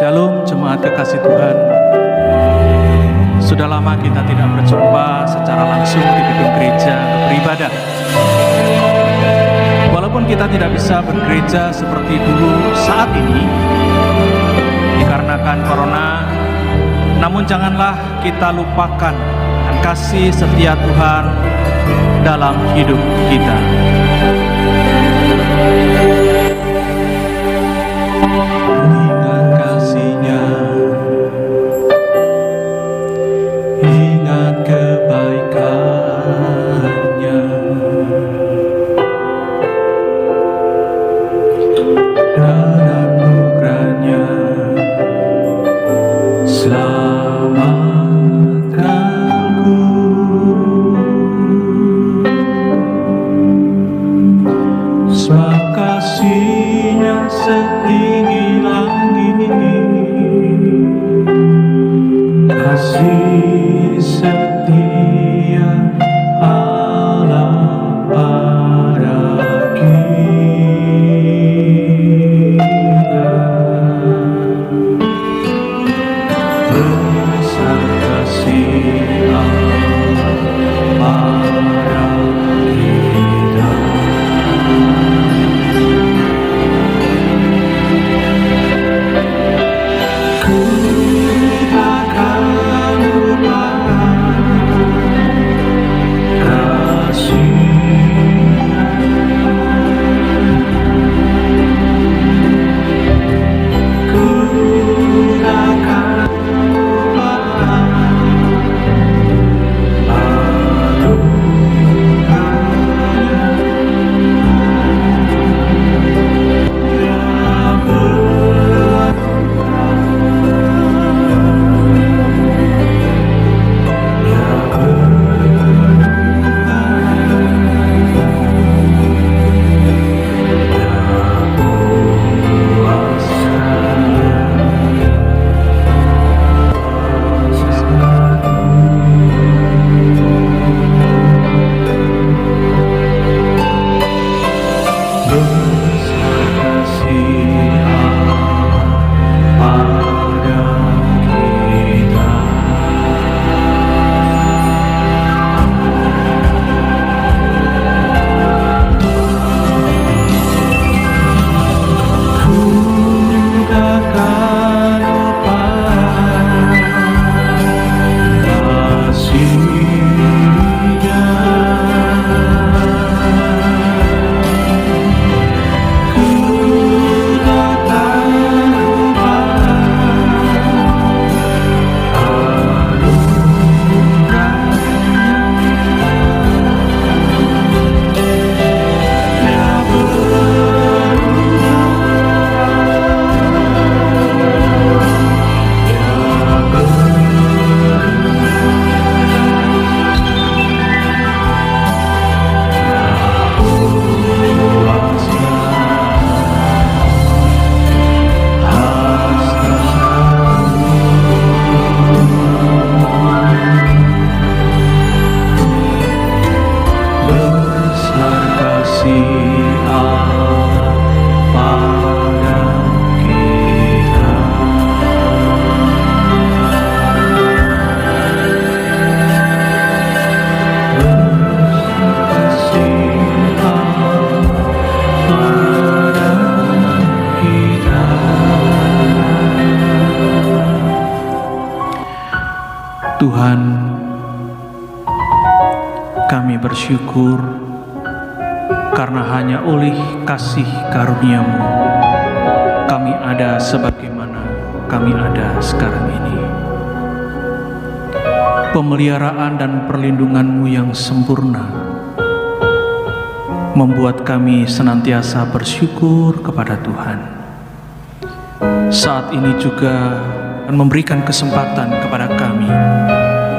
Shalom jemaat kekasih Tuhan. Sudah lama kita tidak berjumpa secara langsung di gedung gereja untuk beribadah. Walaupun kita tidak bisa bergereja seperti dulu saat ini dikarenakan corona, namun janganlah kita lupakan dan kasih setia Tuhan dalam hidup kita. Ingat kasih-Nya, ingat kebaikan-Nya, dan anugerah-Nya selamatkanku. Sebab kasih-Nya setinggi langit, kasih setia Allah pada kita. Besar kasih Allah pada kita. Ku takkan lupakan kasih-Nya. Ku takkan lupakan Tuhan, kami bersyukur karena hanya oleh kasih karunia-Mu kami ada sebagaimana kami ada sekarang ini. Pemeliharaan dan perlindungan-Mu yang sempurna membuat kami senantiasa bersyukur kepada Tuhan. Saat ini juga memberikan kesempatan kepada kami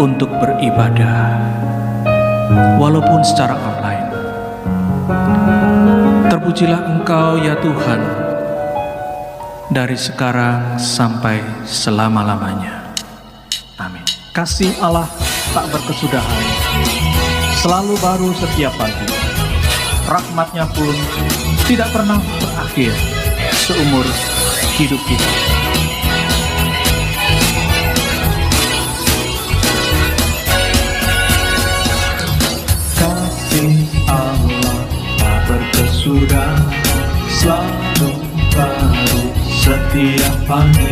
untuk beribadah walaupun secara online. Terpujilah Engkau ya Tuhan dari sekarang sampai selama-lamanya. Amin. Kasih Allah tak berkesudahan, selalu baru setiap pagi. Rahmat-Nya pun tidak pernah berakhir seumur hidup kita. setiap pagi,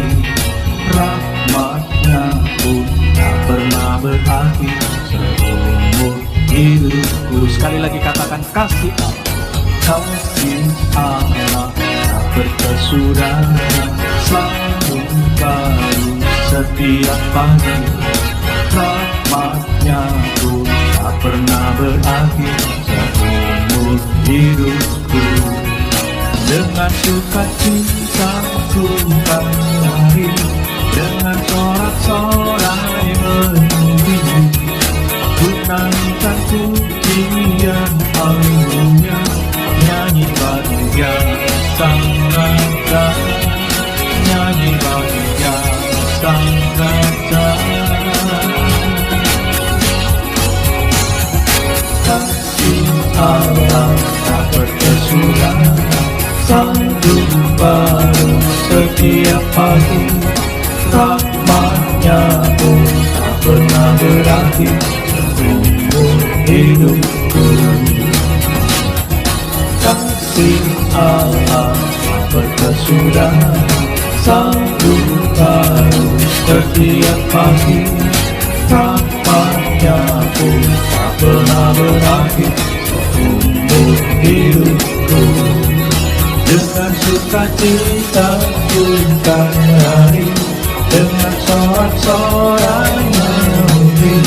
rahmat-Nya pun tak pernah berakhir seumur hidupku. Sekali lagi katakan kasih Allah. Kasih Allah tak berkesudahan, selalu baru setiap pagi, rahmat-Nya pun tak pernah berakhir seumur hidupku. Dengan sukacita ku kan lari, dengan sorak-sorai menuju, ku nyanyikan pujian haleluya, nyanyi bagi Dia Sang Raja, nyanyi bagi Dia Sang Raja. Kasih Allah tak berkesudahan, selalu baru setiap pagi, rahmat-Nya pun tak pernah berakhir seumur hidupku. Kasih Allah tak berkesudahan, selalu baru setiap pagi, rahmat-Nya pun tak pernah berakhir seumur hidupku. Dengan sukacita ku kan lari, dengan sorak-sorai memuji,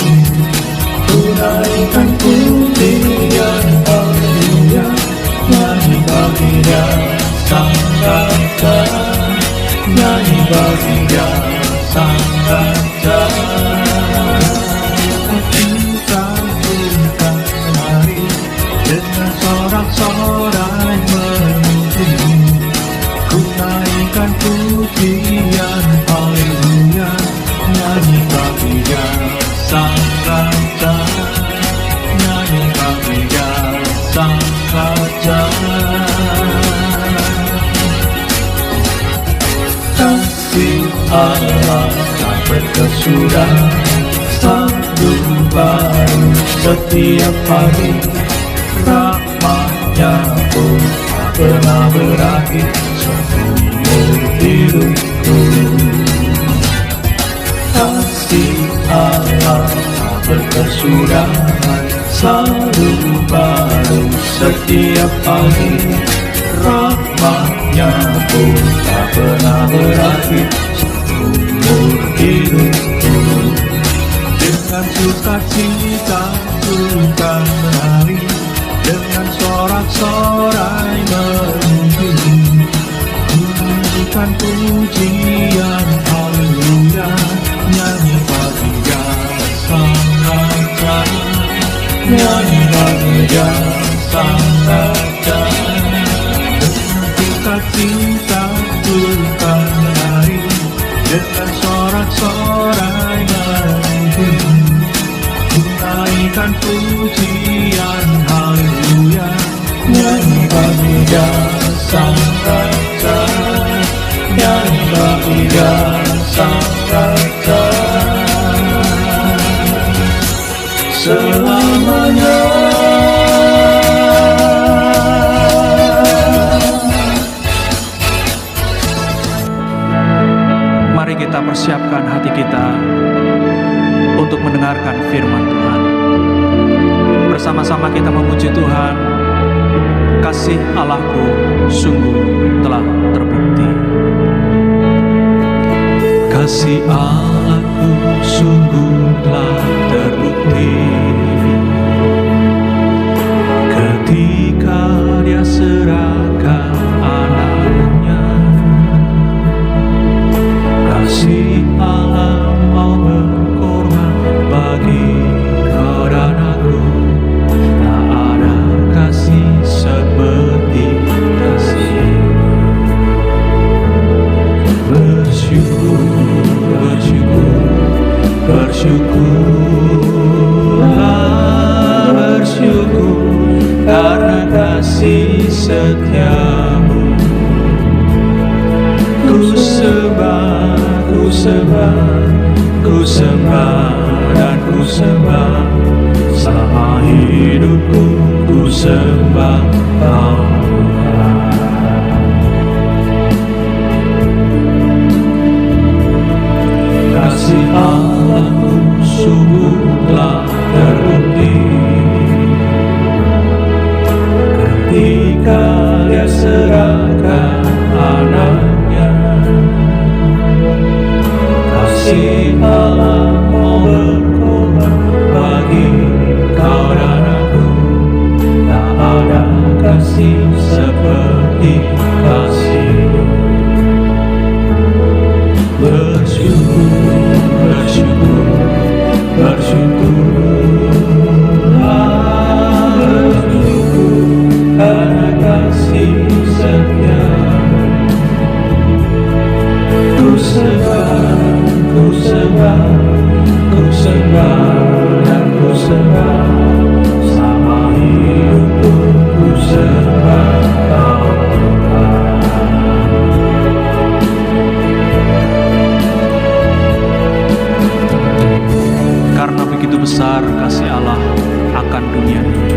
ku naikkan pujian haleluya, nyanyi bagi Dia Sang Raja, nyanyi bagi Dia Sang Raja. Sukacita ku kan lari, dengan sorak-sorai memuji, ku naikkan pujian haleluya, nyanyi bagi Dia Sang Raja, nyanyi bagi Dia Sang Raja. Kasih Allah tak berkesudahan, selalu baru setiap pagi, rahmat-Nya pun tak pernah berakhir seumur hidupku. Kasih Allah tak berkesudahan, selalu baru setiap pagi, rahmat-Nya pun tak pernah berakhir seumur hidupku. Dengan sukacita ku kan lari, dengan sorak-sorai memuji, ku nyanyikan pujian haleluya, nyanyi bagi Dia Sang Raja, nyanyi bagi Dia Sang Raja. Dengan sukacita ku kan lari, dengan sorak-sorai memuji, ku naikkan pujian haleluya, nyanyi bagi Dia Sang Raja, nyanyi bagi Dia Sang Raja. Selamanya. Mari kita persiapkan hati kita untuk mendengarkan firman Tuhan. Bersama-sama kita memuji Tuhan. Kasih Allahku sungguh telah terbukti. Kasih Allahku sungguh telah terbukti, ketika Dia serahkan anaknya. Kasih Allah mau berkorban bagi kau dan aku. Tak ada kasih seperti kasih. Bersyukur, bersyukur, bersyukurlah, bersyukur karena kasih setiamu. Ku sembah, ku sembah, ku sembah dan ku sembah, selama hidupku ku sembah Kau. kasih seperti kasih. Bersyukur, bersyukur, bersyukurlah, bersyukur karena kasih setia. Ku sembah, ku sembah, ku sembah dan ku sembah, sama hidupku ku sembah Kau Tuhan. Karena begitu besar kasih Allah akan dunia ini,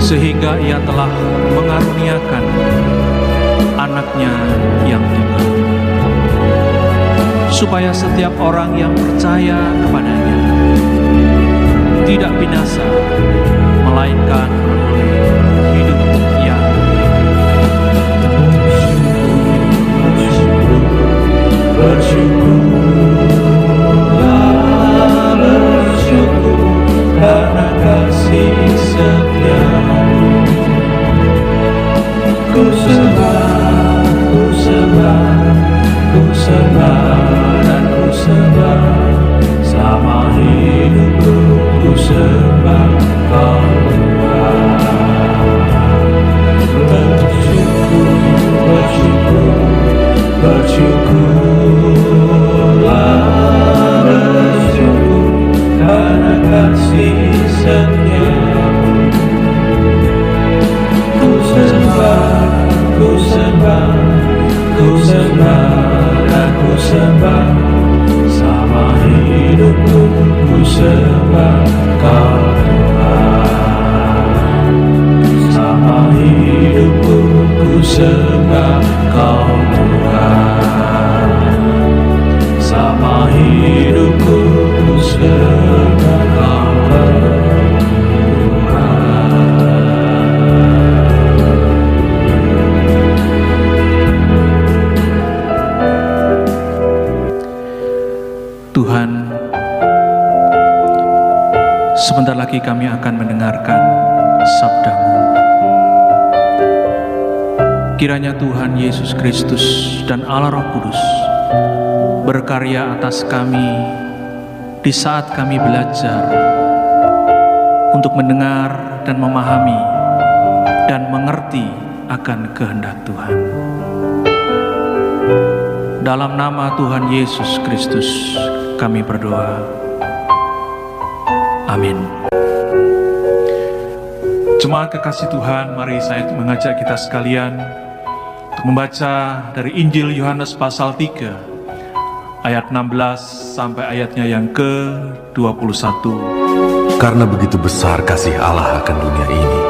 sehingga Ia telah mengaruniakan anaknya yang tunggal, supaya setiap orang yang percaya kepadanya tidak binasa, melainkan beroleh hidup yang bersyukur, bersyukurlah, bersyukur karena kasih setia. Ku sembah, ku sembah, ku sembah dan ku sembah, selama hidupku ku sembah Kau Tuhan. Bersyukur, bersyukur, bersyukurlah, bersyukur karena kasih setia. Ku sembah, ku sembah, ku sembah dan ku sembah, sama hidupku ku sembah Kau Tuhan. Sama hidupku ku sembah Kau Tuhan. Sama hidupku ku sembah Kau Tuhan. Tuhan, sebentar lagi kami akan mendengarkan sabda-Mu. Kiranya Tuhan Yesus Kristus dan Allah Roh Kudus berkarya atas kami di saat kami belajar untuk mendengar dan memahami dan mengerti akan kehendak Tuhan. Dalam nama Tuhan Yesus Kristus kami berdoa. Amin. Jemaat kekasih Tuhan, mari saya mengajak kita sekalian untuk membaca dari Injil Yohanes pasal 3 ayat 16 sampai ayatnya yang ke-21. Karena begitu besar kasih Allah akan dunia ini,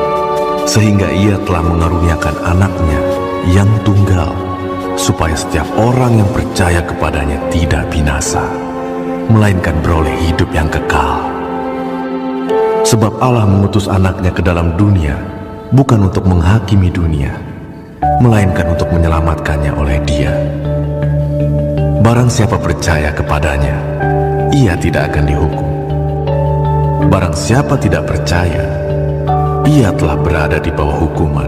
sehingga Ia telah mengaruniakan anaknya yang tunggal, supaya setiap orang yang percaya kepadanya tidak binasa, melainkan beroleh hidup yang kekal. Sebab Allah mengutus anaknya ke dalam dunia, bukan untuk menghakimi dunia, melainkan untuk menyelamatkannya oleh Dia. Barang siapa percaya kepadanya, ia tidak akan dihukum. Barang siapa tidak percaya, ia telah berada di bawah hukuman,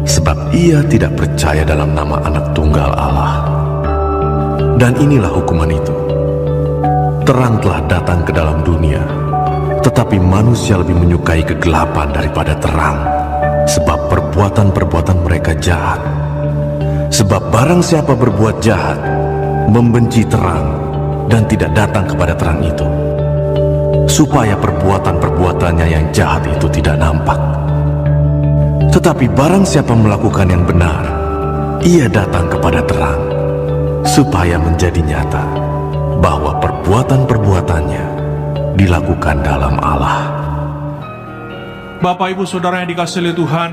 sebab ia tidak percaya dalam nama Anak Tunggal Allah. Dan inilah hukuman itu: terang telah datang ke dalam dunia, tetapi manusia lebih menyukai kegelapan daripada terang, sebab perbuatan-perbuatan mereka jahat. Sebab barang siapa berbuat jahat, membenci terang, dan tidak datang kepada terang itu, supaya perbuatan-perbuatannya yang jahat itu tidak nampak. Tetapi barang siapa melakukan yang benar, ia datang kepada terang, supaya menjadi nyata bahwa perbuatan-perbuatannya dilakukan dalam Allah. Bapak, Ibu, Saudara yang dikasihi oleh Tuhan,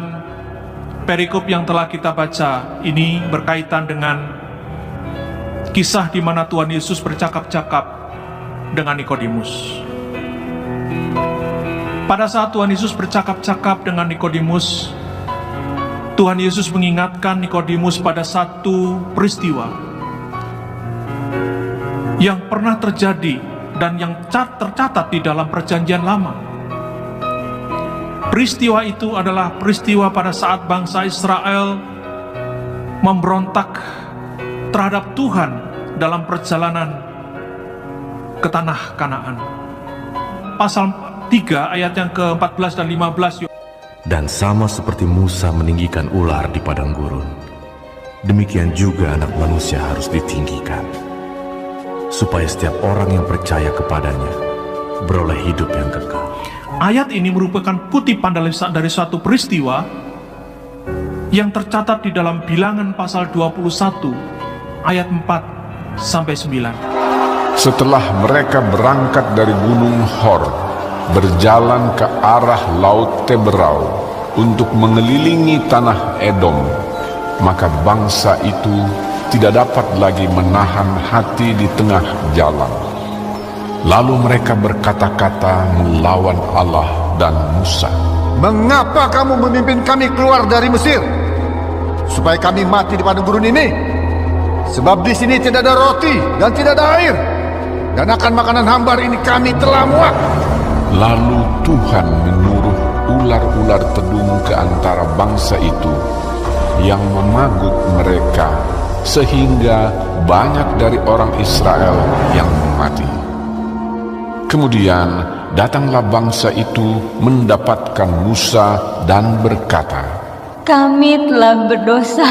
perikop yang telah kita baca ini berkaitan dengan kisah di mana Tuhan Yesus bercakap-cakap dengan Nikodemus. Pada saat Tuhan Yesus bercakap-cakap dengan Nikodemus, Tuhan Yesus mengingatkan Nikodemus pada satu peristiwa yang pernah terjadi dan yang tercatat di dalam Perjanjian Lama. Peristiwa itu adalah peristiwa pada saat bangsa Israel memberontak terhadap Tuhan dalam perjalanan ke tanah Kanaan. Pasal 3 ayat yang ke-14 dan 15. Dan sama seperti Musa meninggikan ular di padang gurun, demikian juga Anak Manusia harus ditinggikan, supaya setiap orang yang percaya kepadanya beroleh hidup yang kekal. Ayat ini merupakan kutipan dari suatu peristiwa yang tercatat di dalam Bilangan pasal 21 ayat 4 sampai 9. Setelah mereka berangkat dari Gunung Hor, berjalan ke arah Laut Teberau untuk mengelilingi tanah Edom, maka bangsa itu tidak dapat lagi menahan hati di tengah jalan. Lalu mereka berkata-kata melawan Allah dan Musa. Mengapa kamu memimpin kami keluar dari Mesir, supaya kami mati di padang gurun ini? Sebab di sini tidak ada roti dan tidak ada air, dan akan makanan hambar ini kami telah muak. Lalu Tuhan menyuruh ular-ular tedung ke antara bangsa itu yang memagut mereka, sehingga banyak dari orang Israel yang mati. Kemudian datanglah bangsa itu mendapatkan Musa dan berkata, Kami telah berdosa,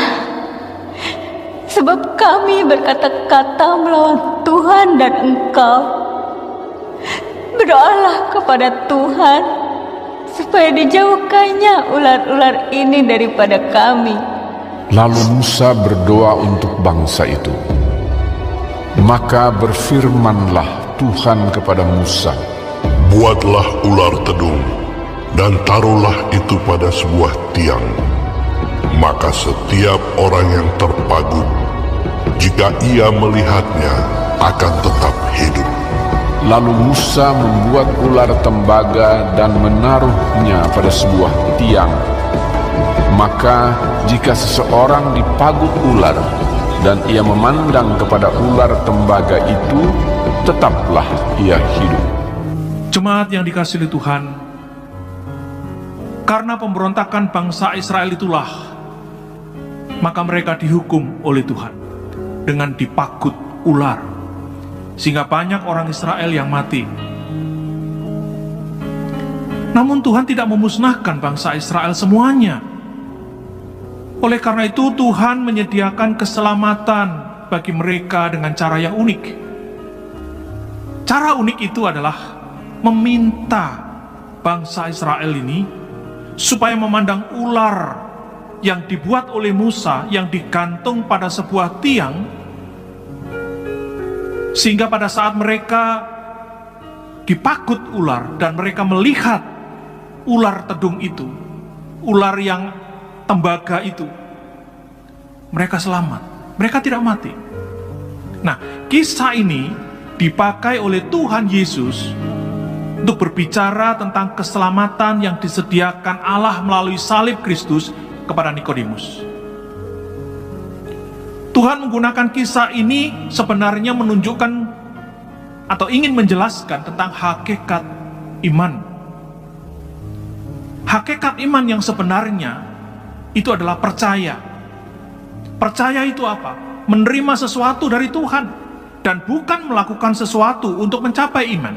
sebab kami berkata-kata melawan Tuhan dan Engkau. Berdoalah kepada Tuhan, supaya dijauhkannya ular-ular ini daripada kami. Lalu Musa berdoa untuk bangsa itu. Maka berfirmanlah Tuhan kepada Musa, Buatlah ular tedung, dan taruhlah itu pada sebuah tiang. Maka setiap orang yang terpagut, jika ia melihatnya, akan tetap hidup. Lalu Musa membuat ular tembaga dan menaruhnya pada sebuah tiang. Maka jika seseorang dipagut ular, dan ia memandang kepada ular tembaga itu, tetaplah ia hidup. Jemaat yang dikasihi Tuhan, karena pemberontakan bangsa Israel itulah, maka mereka dihukum oleh Tuhan dengan dipagut ular, sehingga banyak orang Israel yang mati. Namun Tuhan tidak memusnahkan bangsa Israel semuanya. Oleh karena itu Tuhan menyediakan keselamatan bagi mereka dengan cara yang unik. Cara unik itu adalah meminta bangsa Israel ini supaya memandang ular yang dibuat oleh Musa, yang digantung pada sebuah tiang, sehingga pada saat mereka dipagut ular dan mereka melihat ular tedung itu, ular yang tembaga itu, mereka selamat, mereka tidak mati. Nah, kisah ini dipakai oleh Tuhan Yesus untuk berbicara tentang keselamatan yang disediakan Allah melalui salib Kristus kepada Nikodemus. Tuhan menggunakan kisah ini sebenarnya menunjukkan atau ingin menjelaskan tentang hakikat iman. Hakikat iman yang sebenarnya itu adalah percaya. Percaya itu apa? Menerima sesuatu dari Tuhan dan bukan melakukan sesuatu untuk mencapai iman.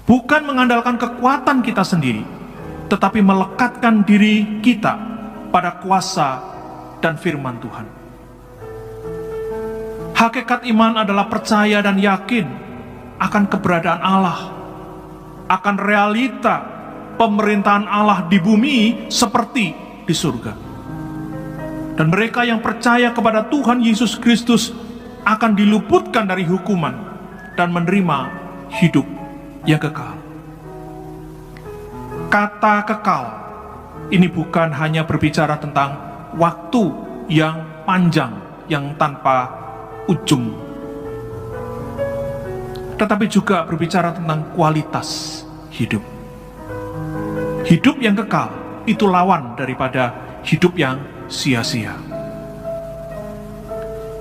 Bukan mengandalkan kekuatan kita sendiri, tetapi melekatkan diri kita pada kuasa dan firman Tuhan. Hakikat iman adalah percaya dan yakin akan keberadaan Allah, akan realita pemerintahan Allah di bumi seperti di surga. Dan mereka yang percaya kepada Tuhan Yesus Kristus akan diluputkan dari hukuman dan menerima hidup yang kekal. Kata kekal ini bukan hanya berbicara tentang waktu yang panjang, yang tanpa ujung, tetapi juga berbicara tentang kualitas hidup. Hidup yang kekal itu lawan daripada hidup yang sia-sia.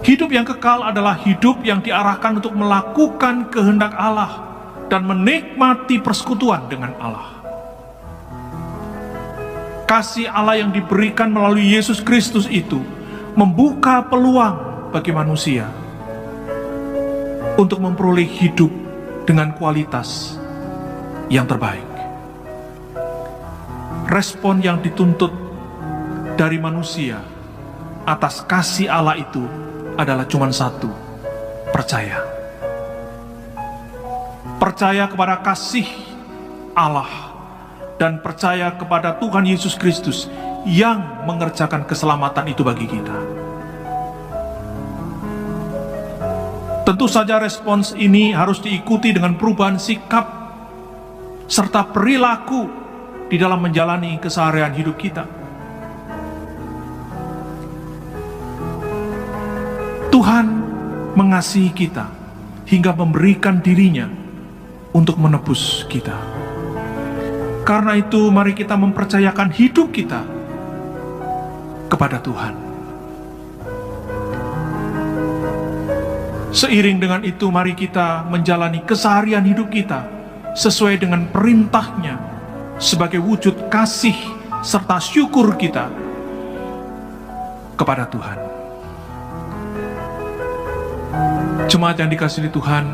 Hidup yang kekal adalah hidup yang diarahkan untuk melakukan kehendak Allah dan menikmati persekutuan dengan Allah. kasih Allah yang diberikan melalui Yesus Kristus itu membuka peluang bagi manusia untuk memperoleh hidup dengan kualitas yang terbaik. Respon yang dituntut dari manusia atas kasih Allah itu adalah cuma satu: percaya. Percaya kepada kasih Allah dan percaya kepada Tuhan Yesus Kristus yang mengerjakan keselamatan itu bagi kita. Tentu saja respons ini harus diikuti dengan perubahan sikap serta perilaku di dalam menjalani keseharian hidup kita. Tuhan mengasihi kita hingga memberikan dirinya untuk menebus kita. Karena itu mari kita mempercayakan hidup kita kepada Tuhan. Seiring dengan itu mari kita menjalani keseharian hidup kita sesuai dengan perintahnya sebagai wujud kasih serta syukur kita kepada Tuhan. Jemaat yang dikasihi Tuhan,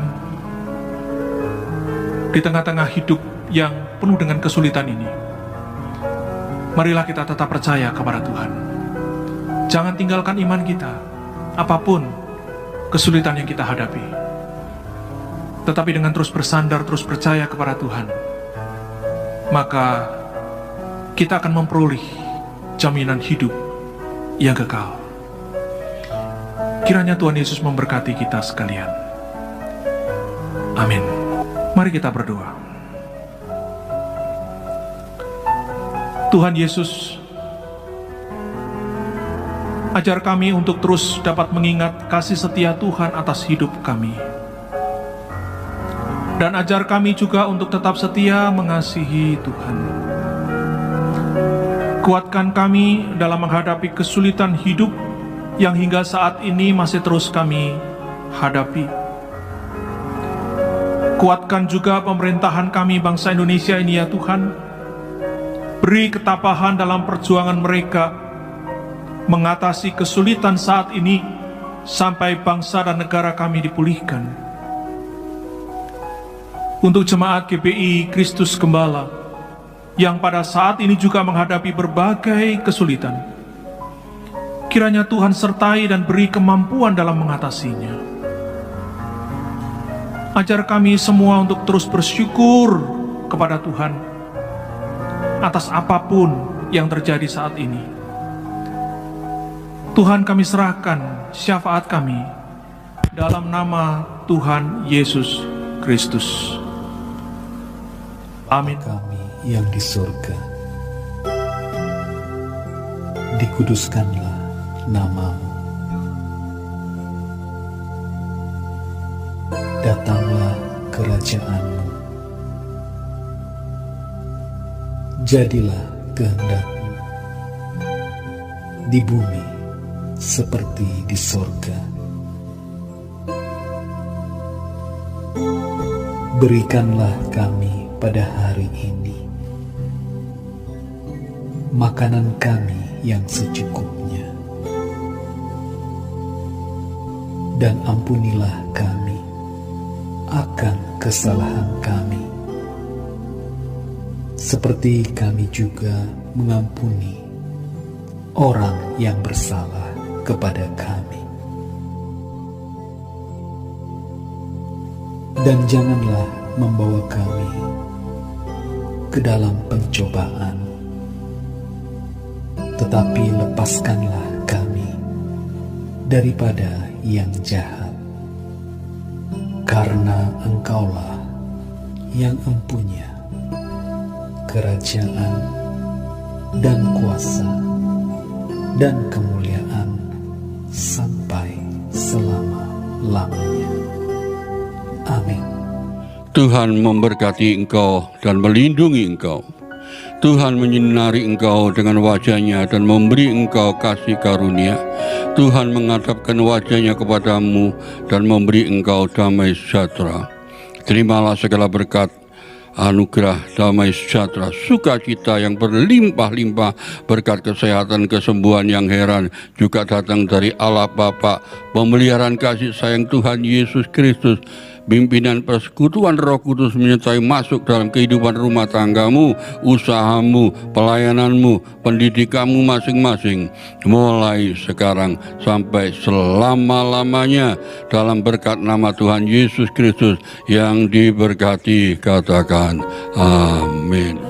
di tengah-tengah hidup yang penuh dengan kesulitan ini, marilah kita tetap percaya kepada Tuhan. Jangan tinggalkan iman kita, apapun kesulitan yang kita hadapi. Tetapi dengan terus bersandar, terus percaya kepada Tuhan, maka kita akan memperoleh jaminan hidup yang kekal. Kiranya Tuhan Yesus memberkati kita sekalian. Amin. Mari kita berdoa. Tuhan Yesus, ajar kami untuk terus dapat mengingat kasih setia Tuhan atas hidup kami. Dan ajar kami juga untuk tetap setia mengasihi Tuhan. Kuatkan kami dalam menghadapi kesulitan hidup yang hingga saat ini masih terus kami hadapi. Kuatkan juga pemerintahan kami bangsa Indonesia ini ya Tuhan. Beri ketabahan dalam perjuangan mereka mengatasi kesulitan saat ini sampai bangsa dan negara kami dipulihkan. Untuk jemaat GBI Kristus Gembala yang pada saat ini juga menghadapi berbagai kesulitan, kiranya Tuhan sertai dan beri kemampuan dalam mengatasinya. Ajar kami semua untuk terus bersyukur kepada Tuhan atas apapun yang terjadi saat ini. Tuhan, kami serahkan syafaat kami dalam nama Tuhan Yesus Kristus. Amin. Kami yang di surga, dikuduskanlah nama-Mu. Datanglah kerajaan-Mu. Jadilah kehendak-Mu di bumi seperti di sorga. Berikanlah kami pada hari ini makanan kami yang secukupnya, dan ampunilah kami akan kesalahan kami, seperti kami juga mengampuni orang yang bersalah kepada kami. Dan janganlah membawa kami ke dalam pencobaan, tetapi lepaskanlah kami daripada yang jahat. Karena Engkaulah yang empunya kerajaan dan kuasa dan kemuliaan sampai selama-lamanya. Amin. Tuhan memberkati engkau dan melindungi engkau. Tuhan menyinari engkau dengan wajah-Nya dan memberi engkau kasih karunia. Tuhan menghadapkan wajah-Nya kepadamu dan memberi engkau damai sejahtera. Terimalah segala berkat anugerah damai sejahtera, sukacita yang berlimpah-limpah, berkat kesehatan, kesembuhan yang heran juga datang dari Allah Bapa, pemeliharaan kasih sayang Tuhan Yesus Kristus, pimpinan persekutuan Roh Kudus menyertai masuk dalam kehidupan rumah tanggamu, usahamu, pelayananmu, pendidikanmu masing-masing, mulai sekarang sampai selama-lamanya, dalam berkat nama Tuhan Yesus Kristus yang diberkati. Katakan amin.